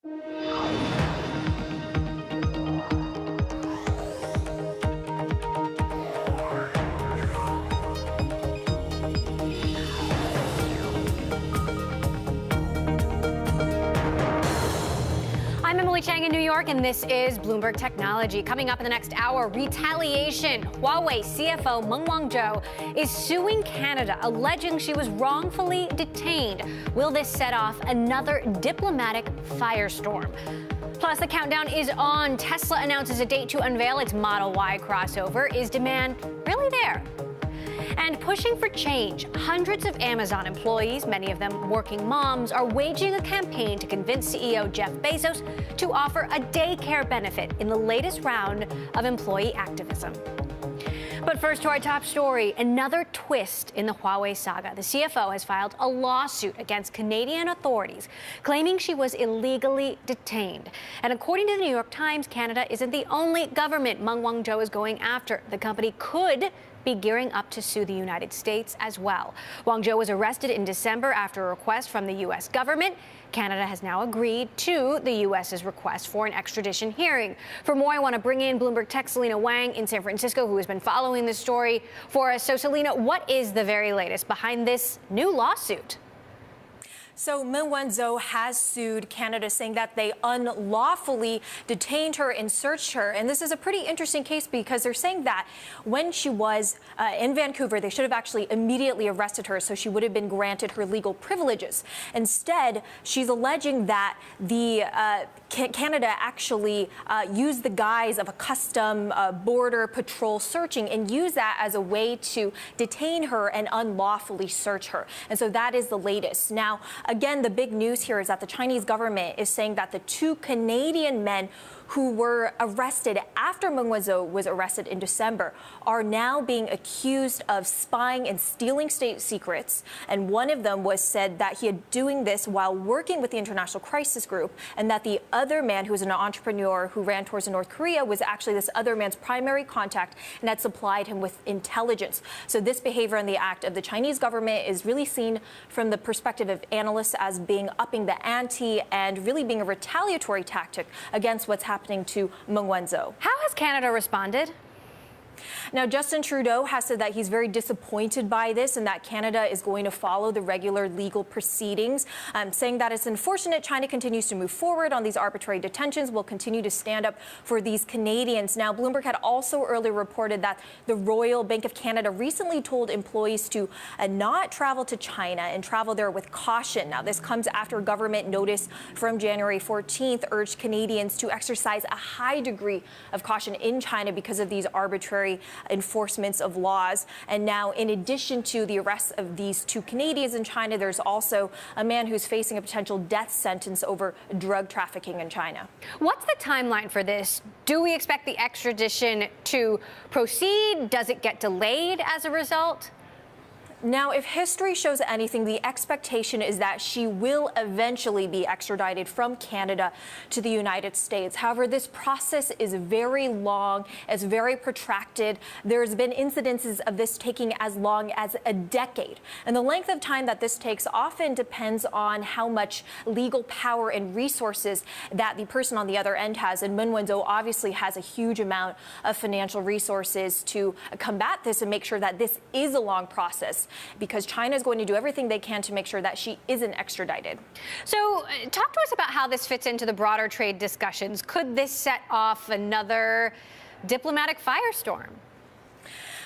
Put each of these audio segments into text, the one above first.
I'm Emily Chang in New York, and this is Bloomberg Technology. Coming up in the next hour, retaliation. Huawei CFO Meng Wanzhou is suing Canada, alleging she was wrongfully detained. Will this set off another diplomatic firestorm? Plus, the countdown is on. Tesla announces a date to unveil its Model Y crossover. Is demand really there? And pushing for change, hundreds of Amazon employees, many of them working moms, are waging a campaign to convince CEO Jeff Bezos to offer a daycare benefit in the latest round of employee activism. But first to our top story, another twist in the Huawei saga. The CFO has filed a lawsuit against Canadian authorities, claiming she was illegally detained. And according to the New York Times, Canada isn't the only government Meng Wanzhou is going after. The company could be gearing up to sue the United States as well. Wanzhou was arrested in December after a request from the U.S. government. Canada has now agreed to the U.S.'s request for an extradition hearing. For more, I want to bring in Bloomberg Tech's Selena Wang in San Francisco, who has been following this story for us. So, Selena, what is the very latest behind this new lawsuit? So Meng Wanzhou has sued Canada, saying that they unlawfully detained her and searched her. And this is a pretty interesting case because they're saying that when she was in Vancouver, they should have actually immediately arrested her, so she would have been granted her legal privileges. Instead, she's alleging that the Canada actually used the guise of a custom border patrol searching and used that as a way to detain her and unlawfully search her. And so that is the latest. Now, again, the big news here is that the Chinese government is saying that the two Canadian men who were arrested after Meng Wanzhou was arrested in December are now being accused of spying and stealing state secrets. And one of them was said that he had doing this while working with the International Crisis Group, and that the other man, who was an entrepreneur who ran towards North Korea, was actually this other man's primary contact and had supplied him with intelligence. So this behavior and the act of the Chinese government is really seen from the perspective of analysts as being upping the ante and really being a retaliatory tactic against what's happening to Meng Wanzhou. How has Canada responded? Now, Justin Trudeau has said that he's very disappointed by this and that Canada is going to follow the regular legal proceedings, saying that it's unfortunate China continues to move forward on these arbitrary detentions. Will continue to stand up for these Canadians. Now, Bloomberg had also earlier reported that the Royal Bank of Canada recently told employees to not travel to China and travel there with caution. Now, this comes after a government notice from January 14th urged Canadians to exercise a high degree of caution in China because of these arbitrary enforcements of laws. And now, in addition to the arrest of these two Canadians in China, there's also a man who's facing a potential death sentence over drug trafficking in China. What's the timeline for this? Do we expect the extradition to proceed? Does it get delayed as a result? Now, if history shows anything, the expectation is that she will eventually be extradited from Canada to the United States. However, this process is very long, it's very protracted. There's been incidences of this taking as long as a decade. And the length of time that this takes often depends on how much legal power and resources that the person on the other end has. And Meng Wanzhou obviously has a huge amount of financial resources to combat this and make sure that this is a long process, because China is going to do everything they can to make sure that she isn't extradited. So talk to us about how this fits into the broader trade discussions. Could this set off another diplomatic firestorm?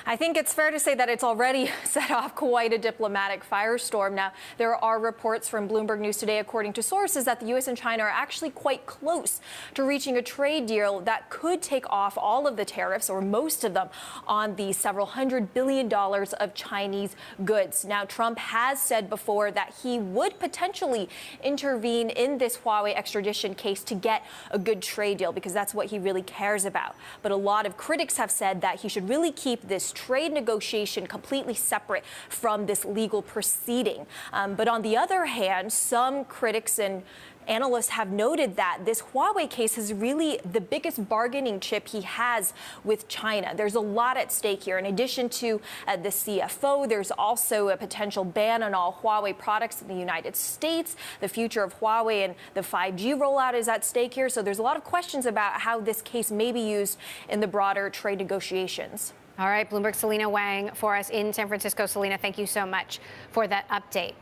I think it's fair to say that it's already set off quite a diplomatic firestorm. Now, there are reports from Bloomberg News today, according to sources, that the U.S. and China are actually quite close to reaching a trade deal that could take off all of the tariffs, or most of them, on the several $100 billion of Chinese goods. Now, Trump has said before that he would potentially intervene in this Huawei extradition case to get a good trade deal, because that's what he really cares about. But a lot of critics have said that he should really keep this trade negotiation completely separate from this legal proceeding. But on the other hand, some critics and analysts have noted that this Huawei case is really the biggest bargaining chip he has with China. There's a lot at stake here. In addition to the CFO, there's also a potential ban on all Huawei products in the United States. The future of Huawei and the 5G rollout is at stake here. So there's a lot of questions about how this case may be used in the broader trade negotiations. All right, Bloomberg's Selena Wang for us in San Francisco. Selena, thank you so much for that update.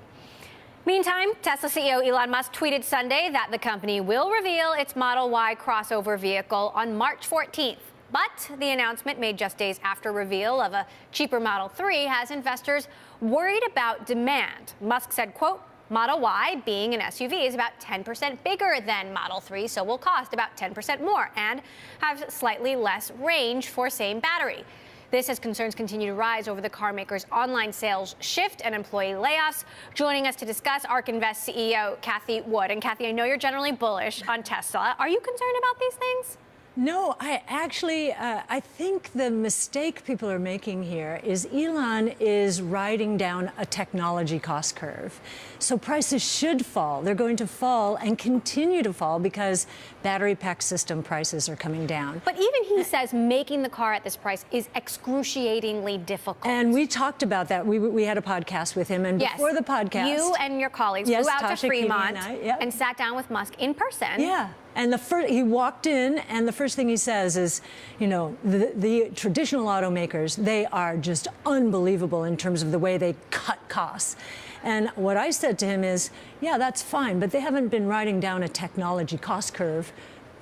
Meantime, Tesla CEO Elon Musk tweeted Sunday that the company will reveal its Model Y crossover vehicle on March 14th. But the announcement, made just days after reveal of a cheaper Model 3, has investors worried about demand. Musk said, quote, Model Y, being an SUV, is about 10% bigger than Model 3, so will cost about 10% more and have slightly less range for same battery. This as concerns continue to rise over the car maker's online sales shift and employee layoffs. Joining us to discuss, ARK Invest CEO Kathy Wood. And Kathy, I know you're generally bullish on Tesla. Are you concerned about these things? No, I think the mistake people are making here is Elon is riding down a technology cost curve. So prices should fall. They're going to fall and continue to fall because battery pack system prices are coming down. But even he says making the car at this price is excruciatingly difficult. And we talked about that. We had a podcast with him. And before the podcast, you and your colleagues flew out to Fremont and sat down with Musk in person. Yeah. And he walked in, and the first thing he says is, you know, the traditional automakers, they are just unbelievable in terms of the way they cut costs. And what I said to him is, yeah, that's fine, but they haven't been riding down a technology cost curve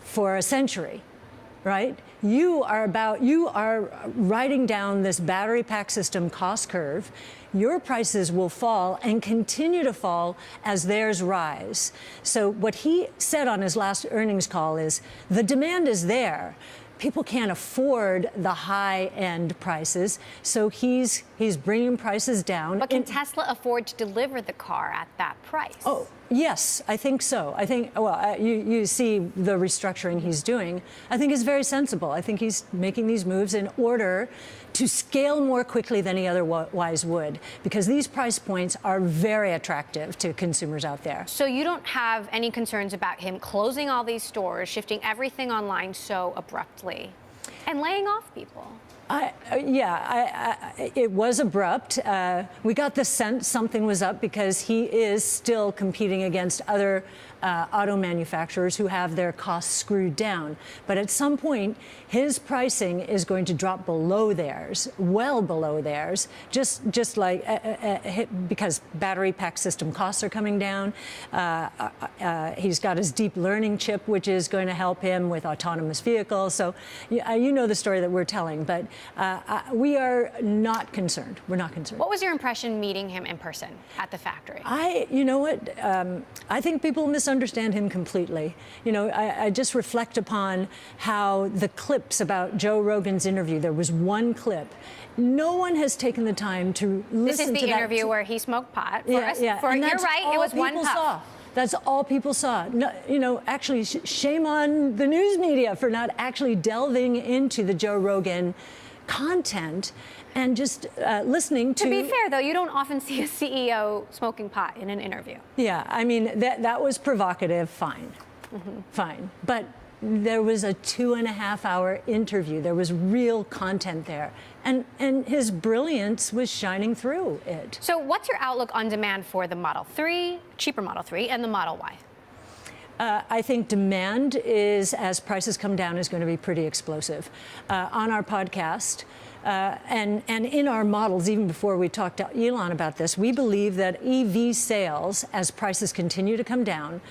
for a century, right? You are riding down this battery pack system cost curve. Your prices will fall and continue to fall as theirs rise. So what he said on his last earnings call is the demand is there. People can't afford the high-end prices, so he's bringing prices down. But can Tesla afford to deliver the car at that price? Oh, yes, I think so. I think, well, you see the restructuring he's doing. I think it's very sensible. I think he's making these moves in order to scale more quickly than he otherwise would, because these price points are very attractive to consumers out there. So you don't have any concerns about him closing all these stores, shifting everything online so abruptly, and laying off people? It was abrupt. We got the sense something was up because he is still competing against other auto manufacturers who have their costs screwed down. But at some point, his pricing is going to drop below theirs, well below theirs, just like because battery pack system costs are coming down. He's got his deep learning chip, which is going to help him with autonomous vehicles. So you know the story that we're telling, but we are not concerned. We're not concerned. What was your impression meeting him in person at the factory? You know what? I think people misunderstand him completely. You know, I just reflect upon how the clips about Joe Rogan's interview, there was one clip. No one has taken the time to listen to that. This is the interview where he smoked pot. You're right, it was one puff. That's all people saw. No, you know, actually, shame on the news media for not actually delving into the Joe Rogan content and just listening to... To be fair, though, you don't often see a CEO smoking pot in an interview. Yeah, I mean, that was provocative, fine. Mm-hmm. Fine. But there was a 2.5-hour interview. There was real content there. And his brilliance was shining through it. So what's your outlook on demand for the Model 3, cheaper Model 3, and the Model Y? I think demand is, as prices come down, is going to be pretty explosive. On our podcast and in our models, even before we talked to Elon about this, we believe that EV sales, as prices continue to come down,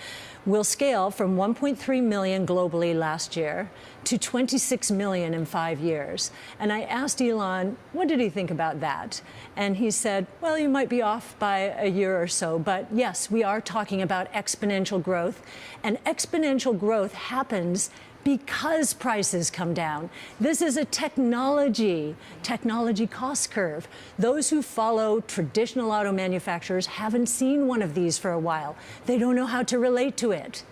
will scale from 1.3 million globally last year to 26 million in 5 years. And I asked Elon, what did he think about that? And he said, well, you might be off by a year or so, but yes, we are talking about exponential growth. And exponential growth happens because prices come down. This is a technology cost curve. Those who follow traditional auto manufacturers haven't seen one of these for a while. They don't know how to relate to it.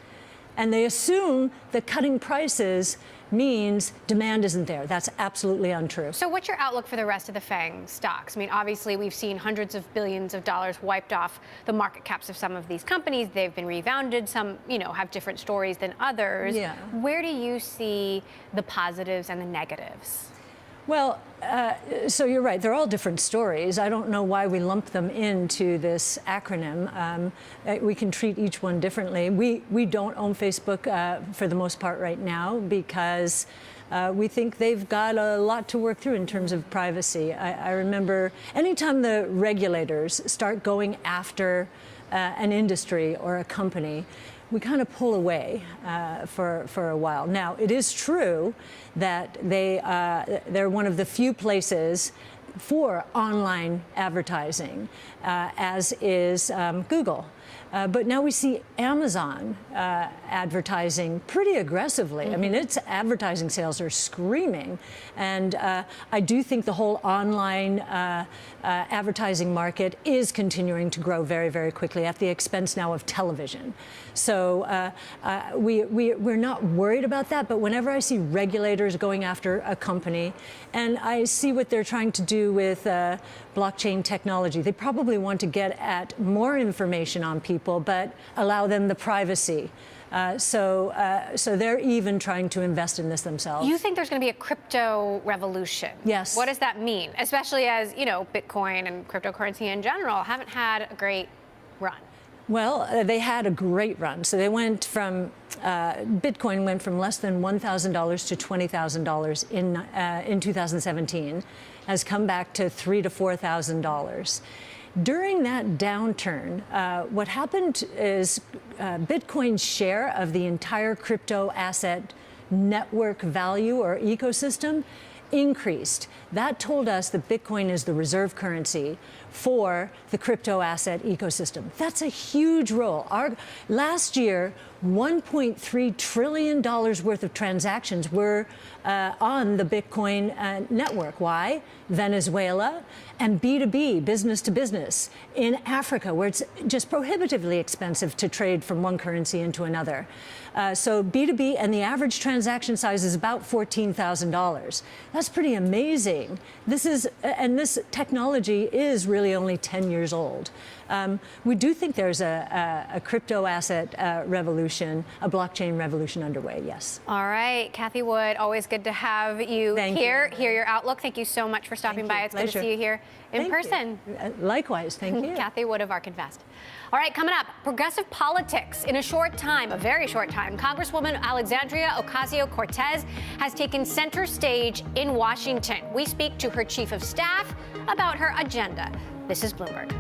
And they assume that cutting prices means demand isn't there. That's absolutely untrue. So what's your outlook for the rest of the FANG stocks? I mean, obviously, we've seen hundreds of billions of dollars wiped off the market caps of some of these companies. They've been refounded. Some, have different stories than others. Yeah. Where do you see the positives and the negatives? Well, so you're right. They're all different stories. I don't know why we lump them into this acronym. We can treat each one differently. We don't own Facebook for the most part right now because we think they've got a lot to work through in terms of privacy. I remember anytime the regulators start going after an industry or a company, we kind of pull away for a while. Now, it is true that they're one of the few places for online advertising, as is Google. But now we see Amazon advertising pretty aggressively. I mean, its advertising sales are screaming. And I do think the whole online advertising market is continuing to grow very, very quickly at the expense now of television. So we're not worried about that. But whenever I see regulators going after a company and I see what they're trying to do with blockchain technology, they probably want to get at more information on people, but allow them the privacy. So they're even trying to invest in this themselves. You think there's going to be a crypto revolution? Yes. What does that mean? Especially as, Bitcoin and cryptocurrency in general haven't had a great run. Well, they had a great run. So they went from, Bitcoin went from less than $1,000 to $20,000 in 2017, has come back to $3,000 to $4,000. During that downturn, what happened is Bitcoin's share of the entire crypto asset network value or ecosystem increased. That told us that Bitcoin is the reserve currency for the crypto asset ecosystem. That's a huge role. Last year, $1.3 trillion worth of transactions were on the Bitcoin network. Why? Venezuela and B2B, business to business, in Africa, where it's just prohibitively expensive to trade from one currency into another. So B2B, and the average transaction size is about $14,000. That's pretty amazing. This technology is really only 10 years old. We do think there's a crypto asset revolution, a blockchain revolution underway, yes. All right, Kathy Wood, always good to have you here, hear your outlook. Thank you so much for stopping by. It's good to see you here in person. Likewise, thank you. Kathy Wood of ArkInvest. All right, coming up, progressive politics. In a short time, a very short time, Congresswoman Alexandria Ocasio-Cortez has taken center stage in Washington. We speak to her chief of staff about her agenda. This is Bloomberg.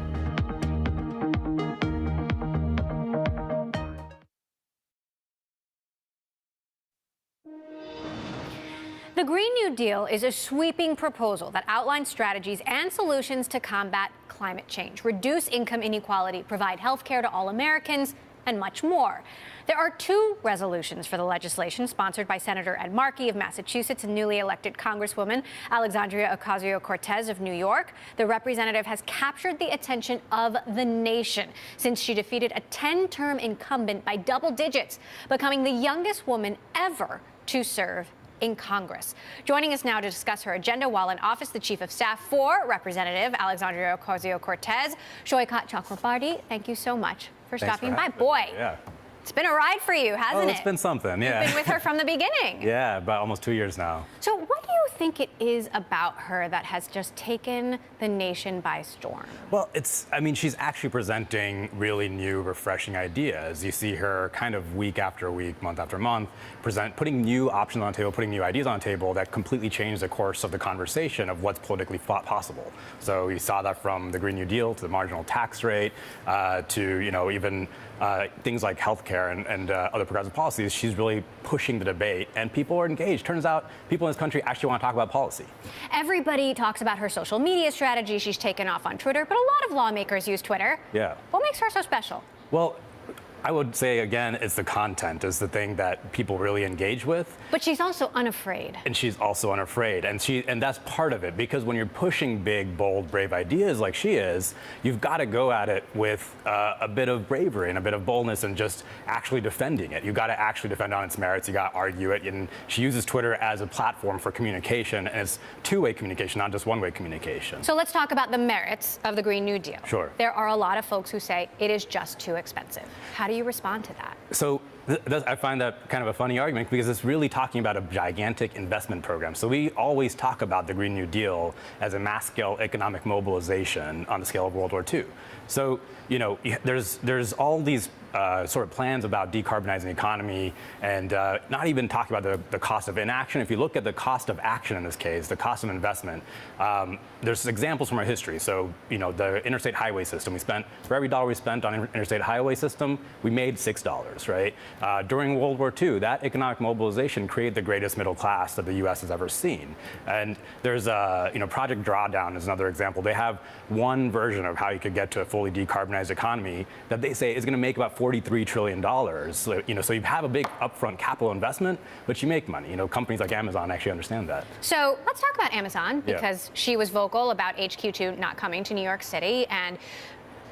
The Green New Deal is a sweeping proposal that outlines strategies and solutions to combat climate change, reduce income inequality, provide health care to all Americans, and much more. There are two resolutions for the legislation sponsored by Senator Ed Markey of Massachusetts and newly elected Congresswoman Alexandria Ocasio-Cortez of New York. The representative has captured the attention of the nation since she defeated a 10-term incumbent by double digits, becoming the youngest woman ever to serve in Congress. Joining us now to discuss her agenda while in office, the Chief of Staff for Representative Alexandria Ocasio-Cortez, Shoykat Chakrabarti. Thank you so much for stopping by. Boy, it's been a ride for you, hasn't it? It's been something, yeah. You've been with her from the beginning. Yeah, about almost 2 years now. So what do you think it is about her that has just taken the nation by storm? Well, she's actually presenting really new, refreshing ideas. You see her kind of week after week, month after month, putting new options on the table, putting new ideas on the table that completely change the course of the conversation of what's politically possible. So we saw that from the Green New Deal to the marginal tax rate to, even things like healthcare and other progressive policies. She's really pushing the debate, and people are engaged. Turns out people in this country actually want to talk about policy. Everybody talks about her social media strategy. She's taken off on Twitter, but a lot of lawmakers use Twitter. Yeah. What makes her so special? Well, I would say, again, it's the content is the thing that people really engage with. But she's also unafraid. And she's also unafraid. And that's part of it, because when you're pushing big, bold, brave ideas like she is, you've got to go at it with a bit of bravery and a bit of boldness and just actually defending it. You've got to actually defend on its merits. You got to argue it. And she uses Twitter as a platform for communication, and it's two-way communication, not just one-way communication. So let's talk about the merits of the Green New Deal. Sure. There are a lot of folks who say it is just too expensive. How do you respond to that? So I find that kind of a funny argument, because it's really talking about a gigantic investment program. So we always talk about the Green New Deal as a mass-scale economic mobilization on the scale of World War II. So, you know, there's all these sort of plans about decarbonizing the economy, and not even talking about the cost of inaction. If you look at the cost of action in this case, the cost of investment, there's examples from our history. So, you know, the interstate highway system, for every dollar we spent on interstate highway system, we made $6, right? During World War II, that economic mobilization created the greatest middle class that the U.S. has ever seen. And there's Project Drawdown is another example. They have one version of how you could get to a fully decarbonized economy that they say is going to make about $43 trillion. So, you know, so you have a big upfront capital investment, but you make money. You know, companies like Amazon actually understand that. So let's talk about Amazon, because she was vocal about HQ2 not coming to New York City, and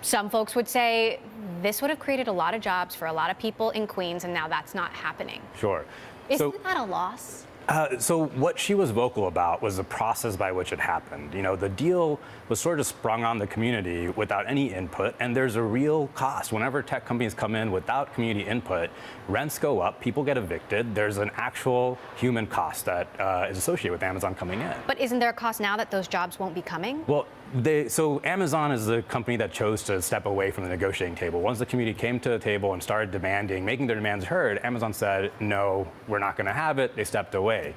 some folks would say this would have created a lot of jobs for a lot of people in Queens, and now that's not happening. Sure. Isn't that a loss? So what she was vocal about was the process by which it happened. You know, the deal was sort of sprung on the community without any input, and there's a real cost. Whenever tech companies come in without community input, rents go up, people get evicted. There's an actual human cost that is associated with Amazon coming in. But isn't there a cost now that those jobs won't be coming? Well, so Amazon is the company that chose to step away from the negotiating table. Once the community came to the table and started demanding, making their demands heard, Amazon said, no, we're not going to have it. They stepped away.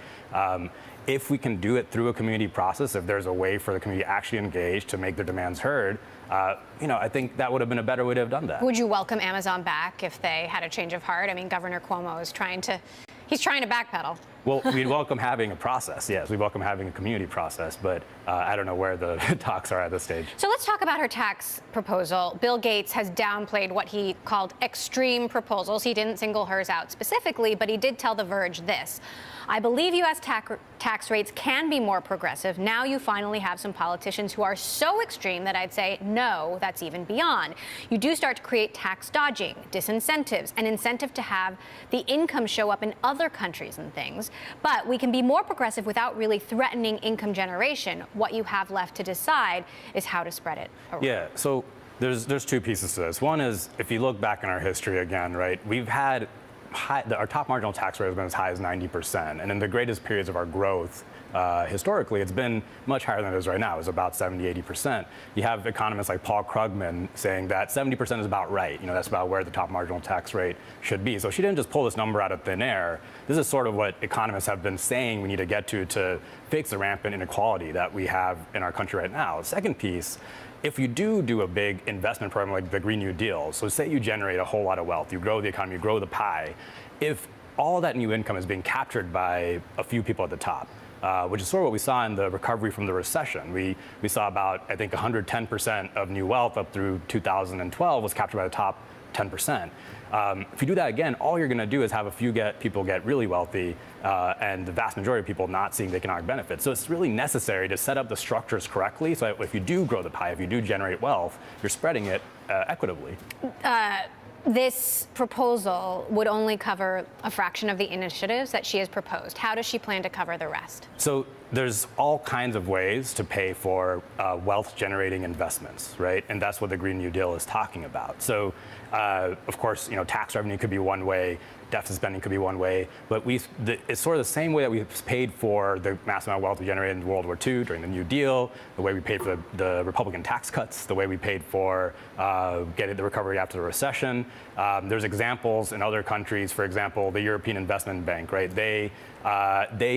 If we can do it through a community process, if there's a way for the community to actually engage to make their demands heard, you know, I think that would have been a better way to have done that. Would you welcome Amazon back if they had a change of heart? I mean, Governor Cuomo is trying to backpedal. Well, we'd welcome having a process, yes. We welcome having a community process, but I don't know where the talks are at this stage. So let's talk about her tax proposal. Bill Gates has downplayed what he called extreme proposals. He didn't single hers out specifically, but he did tell The Verge this: I believe U.S. tax rates can be more progressive. Now you finally have some politicians who are so extreme that I'd say, no, that's even beyond. You do start to create tax dodging, disincentives, an incentive to have the income show up in other countries and things. But we can be more progressive without really threatening income generation. What you have left to decide is how to spread it around. Yeah, so there's two pieces to this. One is, if you look back in our history again, right, we've had our top marginal tax rate has been as high as 90%. And in the greatest periods of our growth, historically, it's been much higher than it is right now. It's about 70, 80%. You have economists like Paul Krugman saying that 70% is about right. You know, that's about where the top marginal tax rate should be. So she didn't just pull this number out of thin air. This is sort of what economists have been saying we need to get to fix the rampant inequality that we have in our country right now. The second piece, if you do a big investment program like the Green New Deal, so say you generate a whole lot of wealth, you grow the economy, you grow the pie, if all that new income is being captured by a few people at the top, which is sort of what we saw in the recovery from the recession. We saw about, I think, 110% of new wealth up through 2012 was captured by the top 10%. If you do that again, all you're going to do is have a few people get really wealthy, and the vast majority of people not seeing the economic benefits. So it's really necessary to set up the structures correctly, so that if you do grow the pie, if you do generate wealth, you're spreading it equitably. This proposal would only cover a fraction of the initiatives that she has proposed. How does she plan to cover the rest? So there's all kinds of ways to pay for wealth-generating investments, right? And that's what the Green New Deal is talking about. So, of course, you know, tax revenue could be one way, deficit spending could be one way, but it's sort of the same way that we paid for the massive amount of wealth we generated in World War II during the New Deal, the way we paid for the Republican tax cuts, the way we paid for getting the recovery after the recession. There's examples in other countries, for example, the European Investment Bank, right? They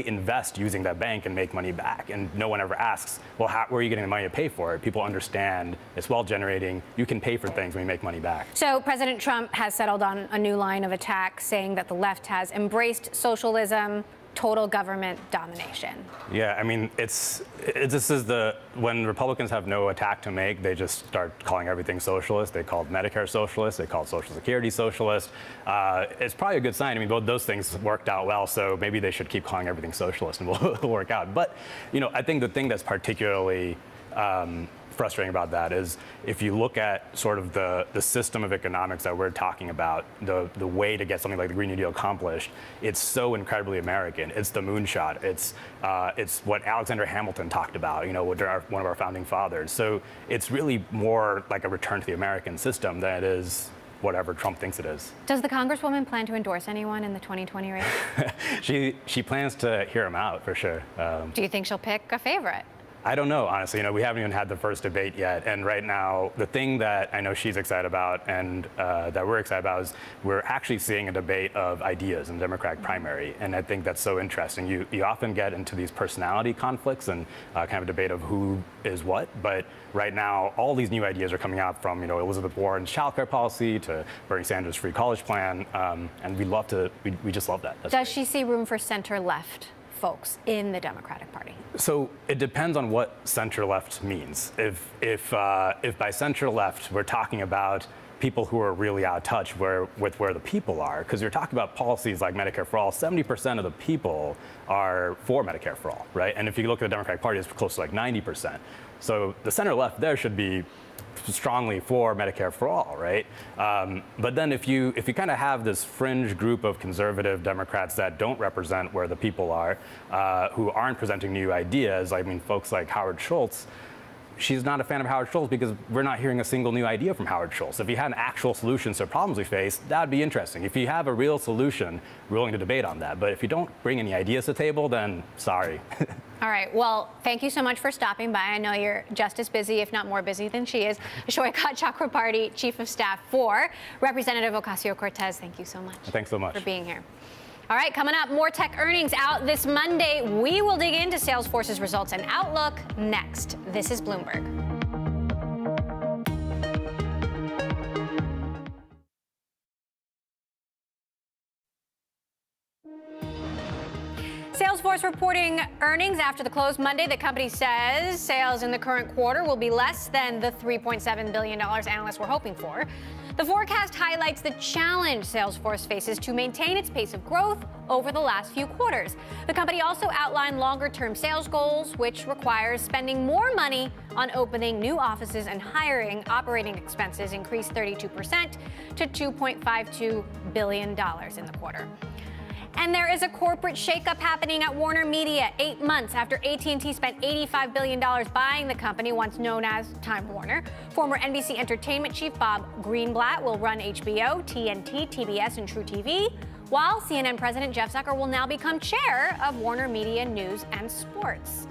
invest using that bank and make money back. And no one ever asks, well, where are you getting the money to pay for it? People understand it's wealth generating. You can pay for things when you make money back. So President Trump has settled on a new line of attack, saying that the left has embraced socialism. total government domination. Yeah, I mean, this is when Republicans have no attack to make, they just start calling everything socialist. They called Medicare socialist. They called Social Security socialist. It's probably a good sign. I mean, both those things worked out well, so maybe they should keep calling everything socialist and we'll work out. But, I think the thing that's particularly frustrating about that is if you look at sort of the system of economics that we're talking about, the way to get something like the Green New Deal accomplished, it's so incredibly American. It's the moonshot. It's what Alexander Hamilton talked about, one of our founding fathers. So it's really more like a return to the American system than it is whatever Trump thinks it is. Does the Congresswoman plan to endorse anyone in the 2020 race? She plans to hear him out for sure. Do you think she'll pick a favorite? I don't know, honestly. We haven't even had the first debate yet. And right now, the thing that I know she's excited about and that we're excited about is we're actually seeing a debate of ideas in the Democratic primary. And I think that's so interesting. You often get into these personality conflicts and kind of a debate of who is what. But right now, all these new ideas are coming out from, Elizabeth Warren's child care policy to Bernie Sanders' free college plan. And we just love that. Does she see room for center-left folks in the Democratic Party? So it depends on what center-left means. If by center-left we're talking about people who are really out of touch with where the people are, because you're talking about policies like Medicare for All, 70% of the people are for Medicare for All, right? And if you look at the Democratic Party, it's close to like 90%. So the center-left there should be strongly for Medicare for All, right? But then if you kind of have this fringe group of conservative Democrats that don't represent where the people are, who aren't presenting new ideas, folks like Howard Schultz, she's not a fan of Howard Schultz because we're not hearing a single new idea from Howard Schultz. If he had an actual solution to problems we face, that would be interesting. If you have a real solution, we're willing to debate on that. But if you don't bring any ideas to the table, then sorry. All right. Well, thank you so much for stopping by. I know you're just as busy, if not more busy than she is. Shoykat Chakrabarti, Chief of Staff for Representative Ocasio-Cortez. Thank you so much. Thanks so much for being here. All right, coming up, more tech earnings out this Monday. We will dig into Salesforce's results and outlook next. This is Bloomberg. Salesforce reporting earnings after the close Monday. The company says sales in the current quarter will be less than the $3.7 billion analysts were hoping for. The forecast highlights the challenge Salesforce faces to maintain its pace of growth over the last few quarters. The company also outlined longer-term sales goals, which requires spending more money on opening new offices and hiring. Operating expenses increased 32% to $2.52 billion in the quarter. And there is a corporate shakeup happening at Warner Media 8 months after AT&T spent $85 billion buying the company once known as Time Warner. Former NBC Entertainment chief Bob Greenblatt will run HBO, TNT, TBS, and True TV, while CNN President Jeff Zucker will now become chair of Warner Media News and Sports.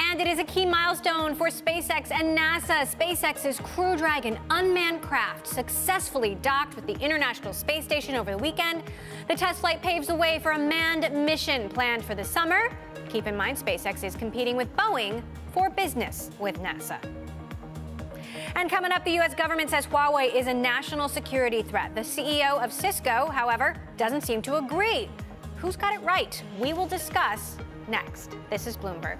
And it is a key milestone for SpaceX and NASA. SpaceX's Crew Dragon unmanned craft successfully docked with the International Space Station over the weekend. The test flight paves the way for a manned mission planned for the summer. Keep in mind, SpaceX is competing with Boeing for business with NASA. And coming up, the U.S. government says Huawei is a national security threat. The CEO of Cisco, however, doesn't seem to agree. Who's got it right? We will discuss next. This is Bloomberg.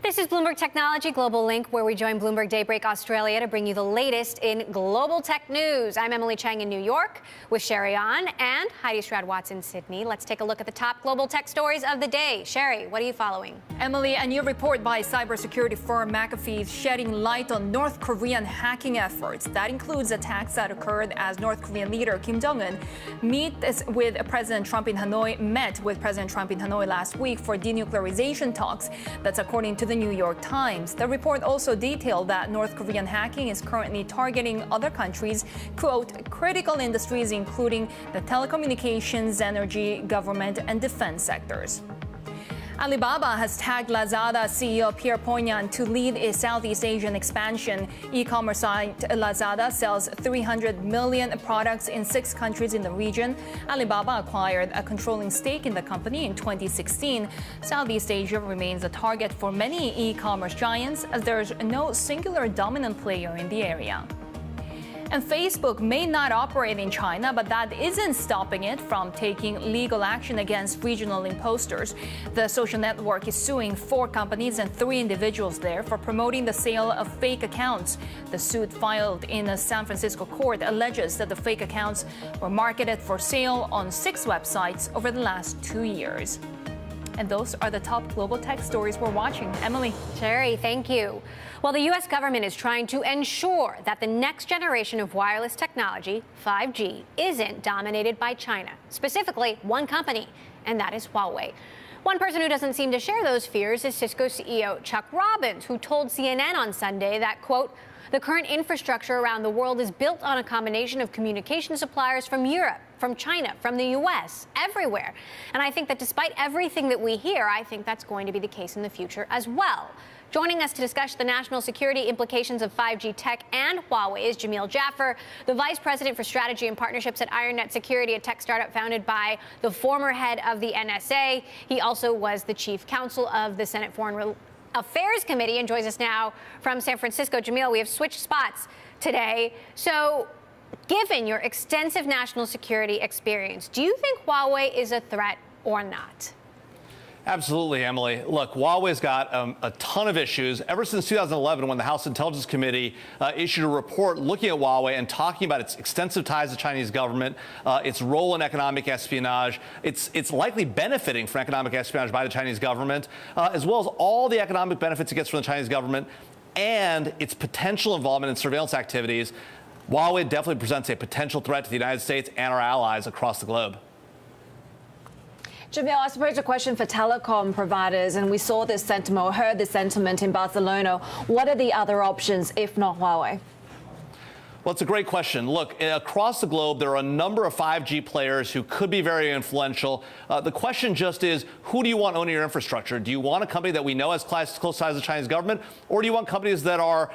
This is Bloomberg Technology Global Link, where we join Bloomberg Daybreak Australia to bring you the latest in global tech news. I'm Emily Chang in New York with Sherry An and Heidi Stroud-Watts in Sydney. Let's take a look at the top global tech stories of the day. Sherry, what are you following? Emily, a new report by cybersecurity firm McAfee is shedding light on North Korean hacking efforts. That includes attacks that occurred as North Korean leader Kim Jong-un met with President Trump in Hanoi last week for denuclearization talks. That's according to the New York Times. The report also detailed that North Korean hacking is currently targeting other countries, quote, critical industries including the telecommunications, energy, government, and defense sectors. Alibaba has tagged Lazada CEO Pierre Poignan to lead its Southeast Asian expansion. E-commerce site Lazada sells 300 million products in 6 countries in the region. Alibaba acquired a controlling stake in the company in 2016. Southeast Asia remains a target for many e-commerce giants as there's no singular dominant player in the area. And Facebook may not operate in China, but that isn't stopping it from taking legal action against regional imposters. The social network is suing 4 companies and 3 individuals there for promoting the sale of fake accounts. The suit filed in a San Francisco court alleges that the fake accounts were marketed for sale on 6 websites over the last 2 years. And those are the top global tech stories we're watching. Emily. Sherry, thank you. Well, the U.S. government is trying to ensure that the next generation of wireless technology, 5G, isn't dominated by China, specifically one company, and that is Huawei. One person who doesn't seem to share those fears is Cisco CEO Chuck Robbins, who told CNN on Sunday that, quote, the current infrastructure around the world is built on a combination of communication suppliers from Europe, from China, from the U.S., everywhere. And I think that despite everything that we hear, I think that's going to be the case in the future as well. Joining us to discuss the national security implications of 5G tech and Huawei is Jamil Jaffer, the Vice President for Strategy and Partnerships at IronNet Security, a tech startup founded by the former head of the NSA. He also was the chief counsel of the Senate Foreign Affairs Committee and joins us now from San Francisco. Jamil, we have switched spots today. So, given your extensive national security experience, do you think Huawei is a threat or not? Absolutely, Emily. Look, Huawei's got a ton of issues. Ever since 2011, when the House Intelligence Committee issued a report looking at Huawei and talking about its extensive ties to the Chinese government, its role in economic espionage, it's likely benefiting from economic espionage by the Chinese government, as well as all the economic benefits it gets from the Chinese government, and its potential involvement in surveillance activities. Huawei definitely presents a potential threat to the United States and our allies across the globe. Jamil, I suppose a question for telecom providers, and we saw this sentiment or heard this sentiment in Barcelona. What are the other options if not Huawei? Well, it's a great question. Look, across the globe, there are a number of 5G players who could be very influential. The question just is, who do you want owning your infrastructure? Do you want a company that we know has close ties to the Chinese government, or do you want companies that are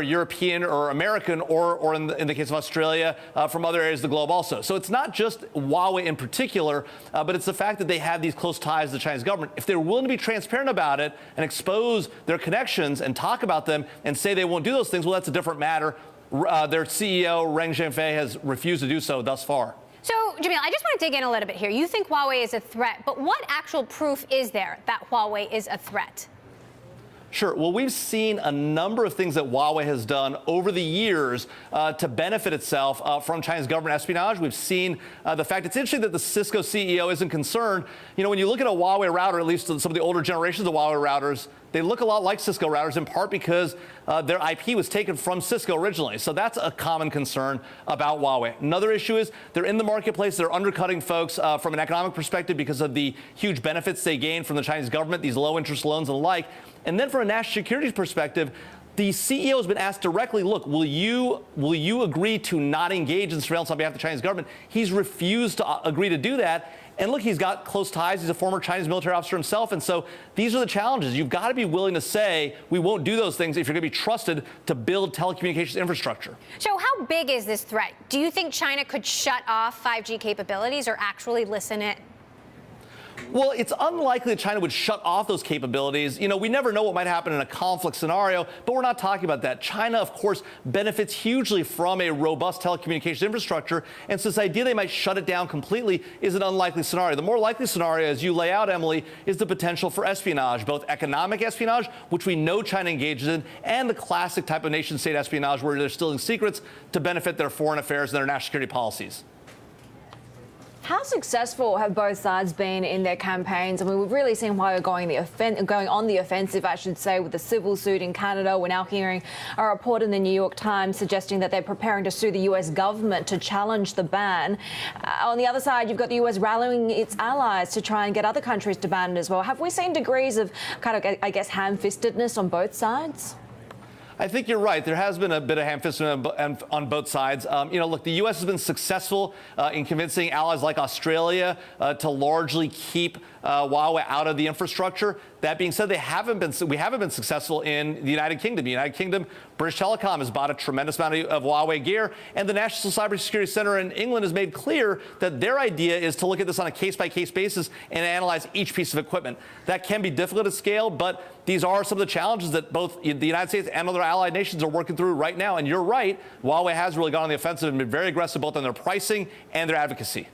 European or American, or in the case of Australia, from other areas of the globe also? So it's not just Huawei in particular, but it's the fact that they have these close ties to the Chinese government. If they're willing to be transparent about it and expose their connections and talk about them and say they won't do those things, well, that's a different matter. Their CEO, Ren Zhengfei, has refused to do so thus far. So, Jamil, I just want to dig in a little bit here. You think Huawei is a threat, but what actual proof is there that Huawei is a threat? Sure. Well, we've seen a number of things that Huawei has done over the years to benefit itself from China's government espionage. We've seen the fact it's interesting that the Cisco CEO isn't concerned. You know, when you look at a Huawei router, at least some of the older generations of Huawei routers, they look a lot like Cisco routers, in part because their IP was taken from Cisco originally. So that's a common concern about Huawei. Another issue is they're in the marketplace. They're undercutting folks from an economic perspective because of the huge benefits they gain from the Chinese government, these low interest loans and the like. And then from a national security perspective, the CEO has been asked directly, look, will you agree to not engage in surveillance on behalf of the Chinese government? He's refused to agree to do that. And look, he's got close ties. He's a former Chinese military officer himself. And so these are the challenges. You've got to be willing to say we won't do those things if you're going to be trusted to build telecommunications infrastructure. So how big is this threat? Do you think China could shut off 5G capabilities or actually listen in? Well, it's unlikely that China would shut off those capabilities. You know, we never know what might happen in a conflict scenario, but we're not talking about that. China, of course, benefits hugely from a robust telecommunications infrastructure, and so this idea they might shut it down completely is an unlikely scenario. The more likely scenario, as you lay out, Emily, is the potential for espionage, both economic espionage, which we know China engages in, and the classic type of nation-state espionage where they're stealing secrets to benefit their foreign affairs and their national security policies. How successful have both sides been in their campaigns? I mean, we've really seen Huawei going on the offensive, I should say, with the civil suit in Canada. We're now hearing a report in the New York Times suggesting that they're preparing to sue the U.S. government to challenge the ban. On the other side, you've got the U.S. rallying its allies to try and get other countries to ban it as well. Have we seen degrees of kind of, I guess, ham-fistedness on both sides? I think you're right. There has been a bit of ham-fisting on both sides. Look, the U.S. has been successful in convincing allies like Australia to largely keep Huawei out of the infrastructure. That being said, we haven't been successful in the United Kingdom. The United Kingdom, British Telecom has bought a tremendous amount of Huawei gear, and the National Cybersecurity Center in England has made clear that their idea is to look at this on a case-by-case basis and analyze each piece of equipment. That can be difficult at scale, but these are some of the challenges that both the United States and other allied nations are working through right now. And you're right, Huawei has really gone on the offensive and been very aggressive both on their pricing and their advocacy.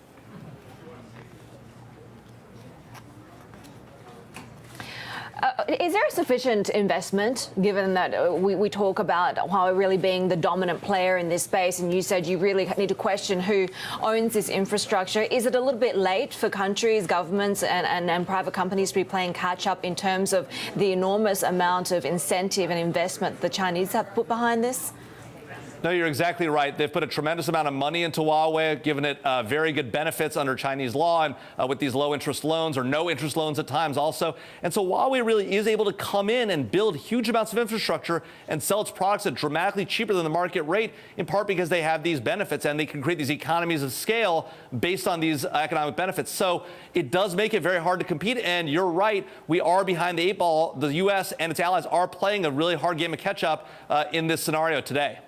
Is there a sufficient investment, given that we talk about Huawei really being the dominant player in this space, and you said you really need to question who owns this infrastructure? Is it a little bit late for countries, governments, and private companies to be playing catch-up in terms of the enormous amount of incentive and investment the Chinese have put behind this? No, you're exactly right. They've put a tremendous amount of money into Huawei, given it very good benefits under Chinese law and with these low interest loans or no interest loans at times also. And so Huawei really is able to come in and build huge amounts of infrastructure and sell its products at dramatically cheaper than the market rate, in part because they have these benefits and they can create these economies of scale based on these economic benefits. So it does make it very hard to compete. And you're right, we are behind the eight ball. The U.S. and its allies are playing a really hard game of catch up in this scenario today.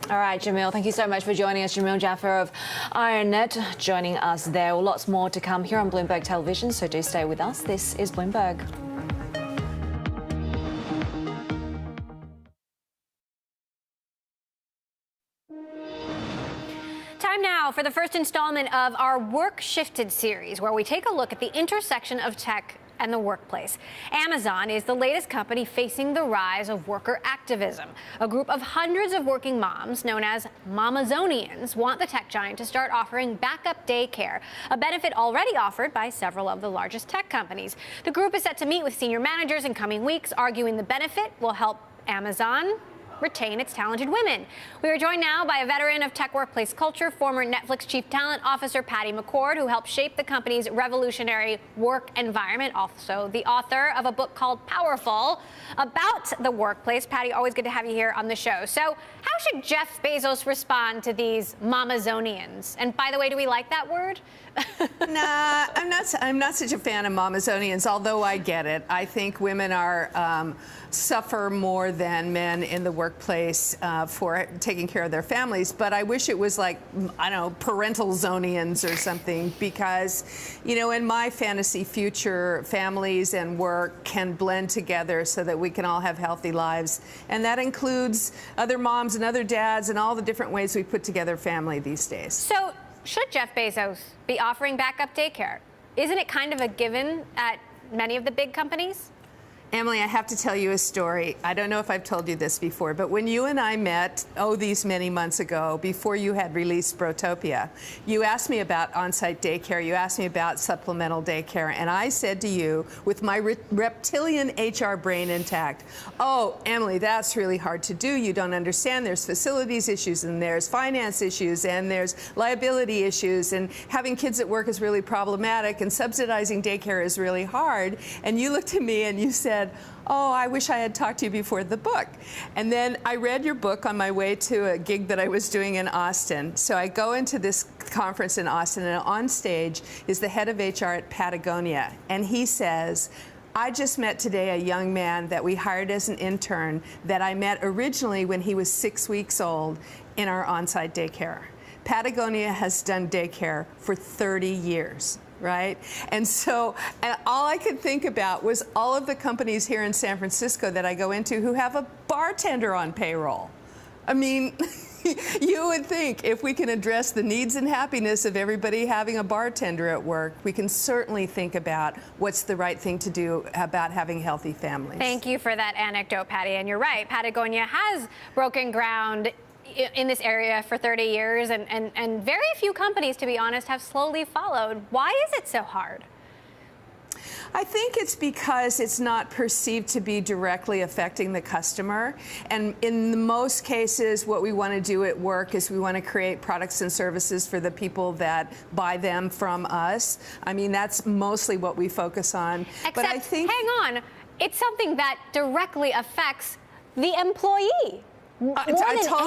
All right, Jamil, thank you so much for joining us. Jamil Jaffer of IronNet joining us there. Well, lots more to come here on Bloomberg Television, so do stay with us. This is Bloomberg. Time now for the first installment of our Work Shifted series, where we take a look at the intersection of tech and the workplace. Amazon is the latest company facing the rise of worker activism. A group of hundreds of working moms, known as Mamazonians, want the tech giant to start offering backup daycare, a benefit already offered by several of the largest tech companies. The group is set to meet with senior managers in coming weeks, arguing the benefit will help Amazon retain its talented women. We are joined now by a veteran of tech workplace culture, former Netflix Chief Talent Officer Patty McCord, who helped shape the company's revolutionary work environment, also the author of a book called Powerful about the workplace. Patty, always good to have you here on the show. So how should Jeff Bezos respond to these Mamazonians? And by the way, do we like that word? Nah, I'm not such a fan of Mamazonians, although I get it. I think women are suffer more than men in the workplace for taking care of their families. But I wish it was like, I don't know, parental zonians or something, because, you know, in my fantasy future, families and work can blend together so that we can all have healthy lives. And that includes other moms and other dads and all the different ways we put together family these days. So should Jeff Bezos be offering backup daycare? Isn't it kind of a given at many of the big companies? Emily, I have to tell you a story. I don't know if I've told you this before, but when you and I met, these many months ago, before you had released Brotopia, you asked me about on-site daycare, you asked me about supplemental daycare, and I said to you, with my reptilian HR brain intact, oh, Emily, that's really hard to do. You don't understand. There's facilities issues, and there's finance issues, and there's liability issues, and having kids at work is really problematic, and subsidizing daycare is really hard. And you looked at me and you said, oh, I wish I had talked to you before the book. And then I read your book on my way to a gig that I was doing in Austin. So I go into this conference in Austin, and on stage is the head of HR at Patagonia. And he says, I just met today a young man that we hired as an intern that I met originally when he was 6 weeks old in our on-site daycare. Patagonia has done daycare for 30 years. Right? And so all I could think about was all of the companies here in San Francisco that I go into who have a bartender on payroll. I mean, you would think if we can address the needs and happiness of everybody having a bartender at work, we can certainly think about what's the right thing to do about having healthy families. Thank you for that anecdote, Patty. And you're right, Patagonia has broken ground in this area for 30 years, and very few companies, to be honest, have slowly followed. Why is it so hard? I think it's because it's not perceived to be directly affecting the customer. And in most cases, what we want to do at work is we want to create products and services for the people that buy them from us. I mean, that's mostly what we focus on. Except, but I think, hang on. it's something that directly affects the employee more than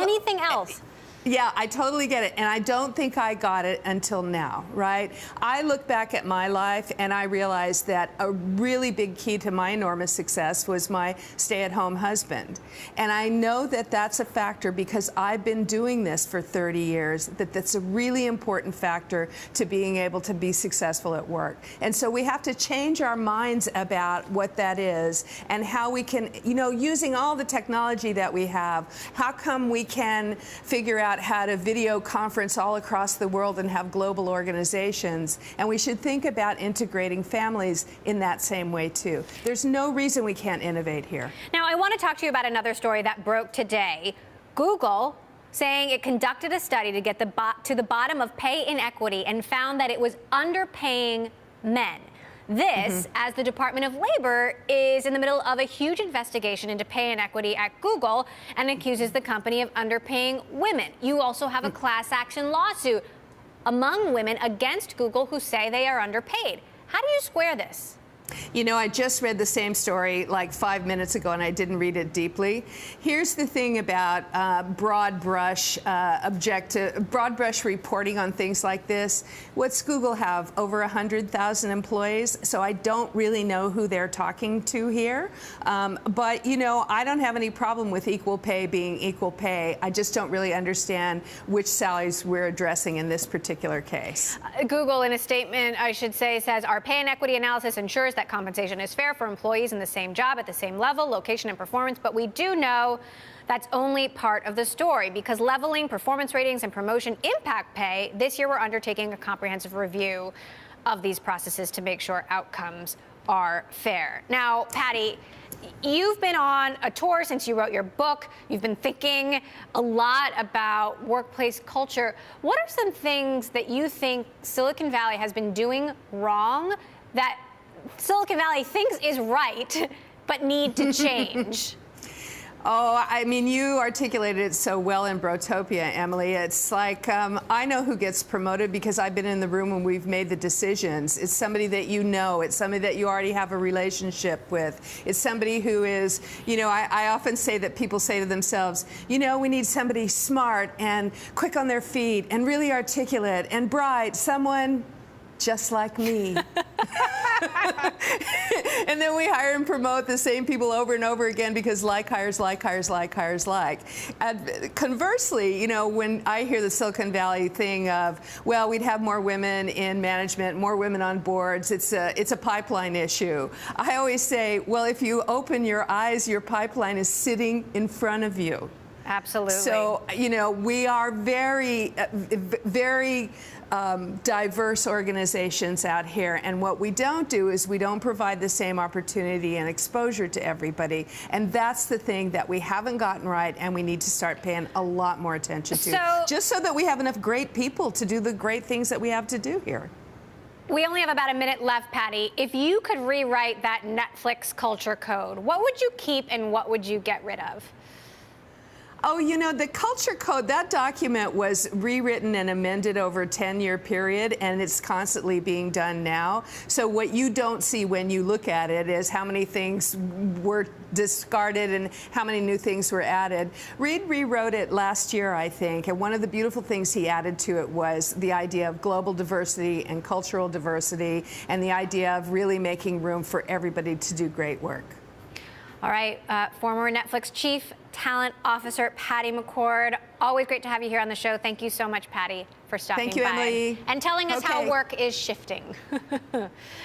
anything else. Yeah, I totally get it. And I don't think I got it until now, right? I look back at my life and I realized that a really big key to my enormous success was my stay-at-home husband. And I know that that's a factor because I've been doing this for 30 years, that's a really important factor to being able to be successful at work. And so we have to change our minds about what that is and how we can, using all the technology that we have, how come we can figure out how to video conference all across the world and have global organizations. And we should think about integrating families in that same way, too. There's no reason we can't innovate here. Now, I want to talk to you about another story that broke today. Google saying it conducted a study to get to the bottom of pay inequity and found that it was underpaying men. This, as the Department of Labor is in the middle of a huge investigation into pay inequity at Google and accuses the company of underpaying women. You also have a class action lawsuit among women against Google who say they are underpaid. How do you square this? I just read the same story like 5 minutes ago, and I didn't read it deeply. Here's the thing about broad brush reporting on things like this. What's Google have? Over 100,000 employees, so I don't really know who they're talking to here. But, I don't have any problem with equal pay being equal pay. I just don't really understand which salaries we're addressing in this particular case. Google, in a statement, I should say, says our pay inequity analysis ensures that compensation is fair for employees in the same job at the same level, location, and performance. But we do know that's only part of the story because leveling, performance ratings, and promotion impact pay. This year, we're undertaking a comprehensive review of these processes to make sure outcomes are fair. Now, Patty, you've been on a tour since you wrote your book. You've been thinking a lot about workplace culture. What are some things that you think Silicon Valley has been doing wrong that Silicon Valley thinks is right, but need to change? Oh, I mean, you articulated it so well in Brotopia, Emily. It's like, I know who gets promoted because I've been in the room when we've made the decisions. It's somebody that you know. It's somebody that you already have a relationship with. It's somebody who is, I often say that people say to themselves, we need somebody smart and quick on their feet and really articulate and bright, someone just like me. And then we hire and promote the same people over and over again because like hires like hires like hires like. And conversely, when I hear the Silicon Valley thing of, well, we'd have more women in management, more women on boards, it's a pipeline issue. I always say, well, if you open your eyes, your pipeline is sitting in front of you. Absolutely. So, we are very, very diverse organizations out here. And what we don't do is we don't provide the same opportunity and exposure to everybody. And that's the thing that we haven't gotten right and we need to start paying a lot more attention to. Just so that we have enough great people to do the great things that we have to do here. We only have about a minute left, Patty. If you could rewrite that Netflix culture code, what would you keep and what would you get rid of? Oh, the culture code, that document was rewritten and amended over a 10-year period, and it's constantly being done now. So what you don't see when you look at it is how many things were discarded and how many new things were added. Reed rewrote it last year, I think, and one of the beautiful things he added to it was the idea of global diversity and cultural diversity and the idea of really making room for everybody to do great work. All right, former Netflix Chief Talent Officer Patty McCord. Always great to have you here on the show. Thank you so much, Patty, for stopping by. Thank you, Emily. And telling us how work is shifting.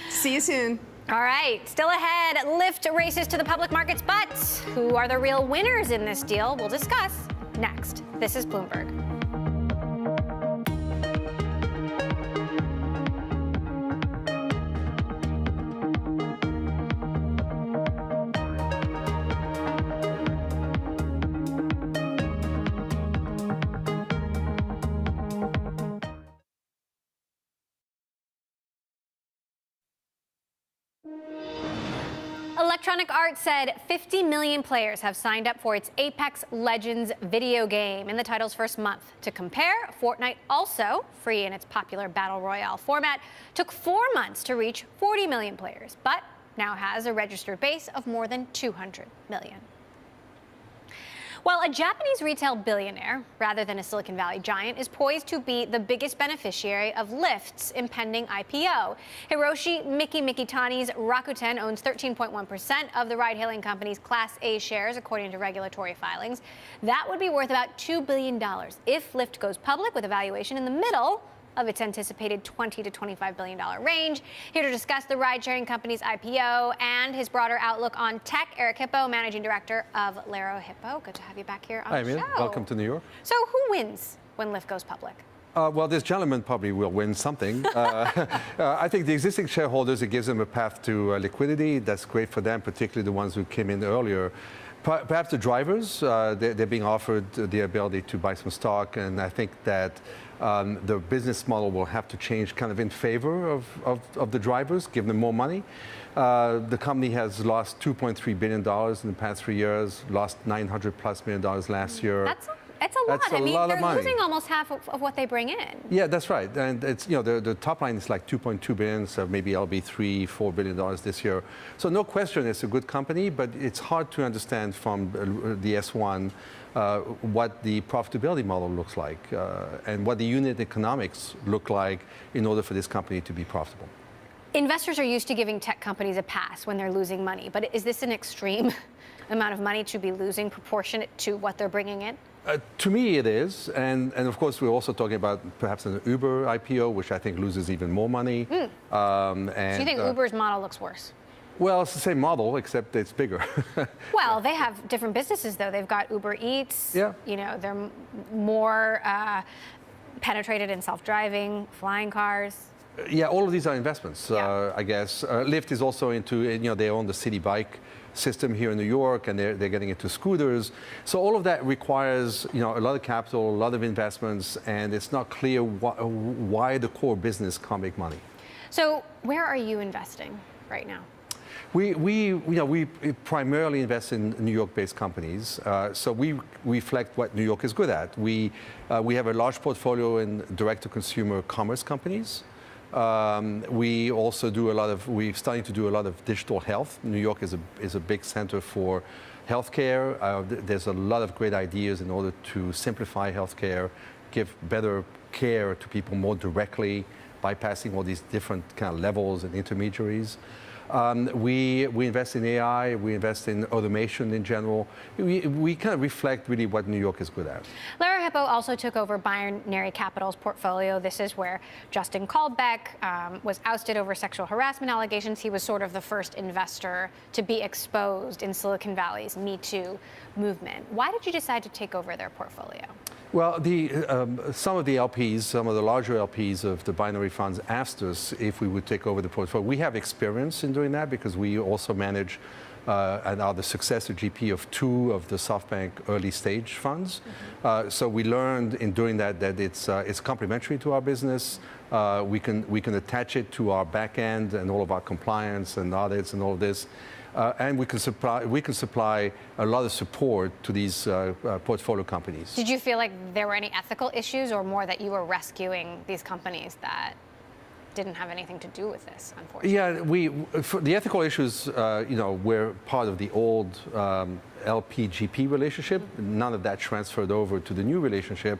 See you soon. All right, still ahead, Lyft races to the public markets, but who are the real winners in this deal? We'll discuss next. This is Bloomberg. Electronic Arts said 50 million players have signed up for its Apex Legends video game in the title's first month. To compare, Fortnite, also free in its popular Battle Royale format, took 4 months to reach 40 million players. But now has a registered base of more than 200 million. Well, a Japanese retail billionaire, rather than a Silicon Valley giant, is poised to be the biggest beneficiary of Lyft's impending IPO. Hiroshi Mikitani's Rakuten owns 13.1% of the ride-hailing company's Class A shares, according to regulatory filings. That would be worth about $2 billion if Lyft goes public, with a valuation in the middle of its anticipated $20 to $25 billion range. Here to discuss the ride-sharing company's IPO and his broader outlook on tech, Eric Hippo, Managing Director of Laro Hippo. Good to have you back here on the show. Welcome to New York. So who wins when Lyft goes public? Well, this gentleman probably will win something. I think the existing shareholders, it gives them a path to liquidity. That's great for them, particularly the ones who came in earlier. Perhaps the drivers, they're being offered the ability to buy some stock, and I think that the business model will have to change kind of in favor of the drivers, give them more money. The company has lost $2.3 billion in the past 3 years, lost $900+ million last year. It's a lot. I mean, they're losing almost half of what they bring in. Yeah, that's right. And it's, the top line is like 2.2 billion, so maybe it'll be $3-4 billion this year. So no question, it's a good company, but it's hard to understand from the S1 what the profitability model looks like and what the unit economics look like in order for this company to be profitable. Investors are used to giving tech companies a pass when they're losing money, but is this an extreme amount of money to be losing proportionate to what they're bringing in? To me, it is. And of course, we're also talking about perhaps an Uber IPO, which I think loses even more money. So you think Uber's model looks worse? Well, it's the same model, except it's bigger. Well, they have different businesses, though. They've got Uber Eats. Yeah. They're more penetrated in self-driving, flying cars. Yeah, all of these are investments, I guess. Lyft is also into, they own the city bike system here in New York, and they're getting into scooters. So all of that requires, a lot of capital, a lot of investments, and it's not clear why the core business can't make money. So where are you investing right now? We primarily invest in New York-based companies, so we reflect what New York is good at. We have a large portfolio in direct-to-consumer commerce companies. We also do we're starting to do a lot of digital health. New York is a big center for healthcare. There's a lot of great ideas in order to simplify healthcare, give better care to people more directly, bypassing all these different kind of levels and intermediaries. We invest in AI, we invest in automation in general. We kind of reflect really what New York is good at. Laro Hippo also took over Binary Capital's portfolio. This is where Justin Kalbeck was ousted over sexual harassment allegations. He was sort of the first investor to be exposed in Silicon Valley's Me Too movement. Why did you decide to take over their portfolio? Well, some of the LPs, some of the larger LPs of the binary funds asked us if we would take over the portfolio. We have experience in doing that because we also manage and are the successor GP of 2 of the SoftBank early stage funds. So we learned in doing that it's complementary to our business. We can attach it to our back end and all of our compliance and audits and all of this. And we can supply a lot of support to these portfolio companies. Did you feel like there were any ethical issues, or more that you were rescuing these companies that didn't have anything to do with this, unfortunately? Yeah, for the ethical issues, we're part of the old LP-GP relationship. None of that transferred over to the new relationship.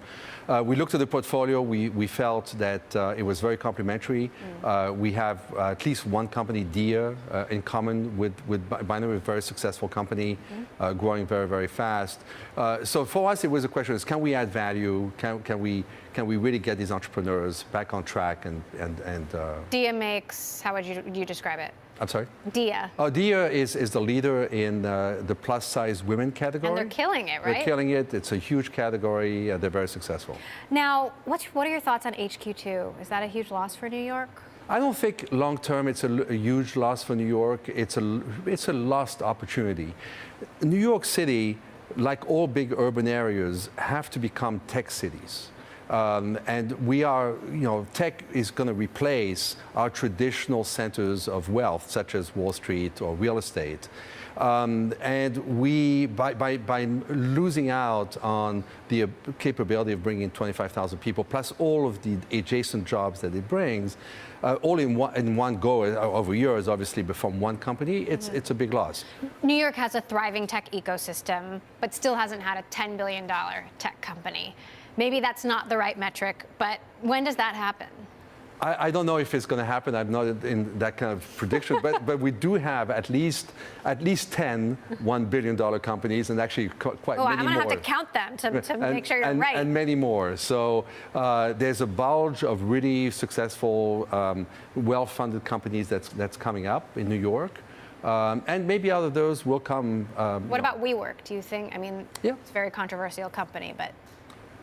We looked at the portfolio. We felt that it was very complementary. We have at least one company, Dia, in common with Binary, a very successful company, growing very, very fast. So for us, it was a question: can we add value? Can we really get these entrepreneurs back on track? And Dia makes, how would you describe it? I'm sorry? Dia. Oh, Dia is the leader in the plus-size women category. And they're killing it, right? They're killing it. It's a huge category. They're very successful. Now, what are your thoughts on HQ2? Is that a huge loss for New York? I don't think long-term it's a huge loss for New York. It's a lost opportunity. New York City, like all big urban areas, have to become tech cities. And we are, tech is going to replace our traditional centers of wealth, such as Wall Street or real estate. And we, by losing out on the capability of bringing 25,000 people, plus all of the adjacent jobs that it brings, all in one go over years, obviously, but from one company, it's a big loss. New York has a thriving tech ecosystem, but still hasn't had a $10 billion tech company. Maybe that's not the right metric, but when does that happen? I don't know if it's going to happen. I'm not in that kind of prediction, but we do have at least 10 $1 billion companies, and actually quite many more. I'm going to have to count them to make sure you're right. And many more. So there's a bulge of really successful, well-funded companies that's coming up in New York. And maybe out of those will come. What about WeWork? Do you think? I mean, it's a very controversial company, but.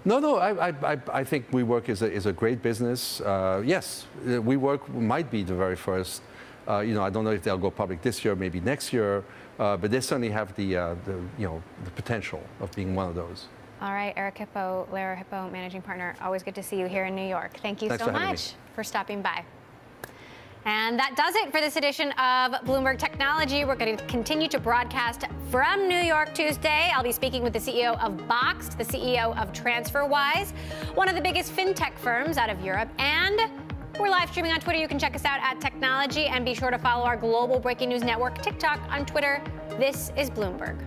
No, I think WeWork is a great business. Yes, WeWork might be the very first. I don't know if they'll go public this year, maybe next year, but they certainly have the potential of being one of those. All right, Lara Hippo, managing partner. Always good to see you here in New York. Thank you so much for stopping by. And that does it for this edition of Bloomberg Technology. We're going to continue to broadcast from New York Tuesday. I'll be speaking with the CEO of Boxed, the CEO of TransferWise, one of the biggest fintech firms out of Europe. And we're live streaming on Twitter. You can check us out at Technology, and be sure to follow our global breaking news network, TikTok, on Twitter. This is Bloomberg.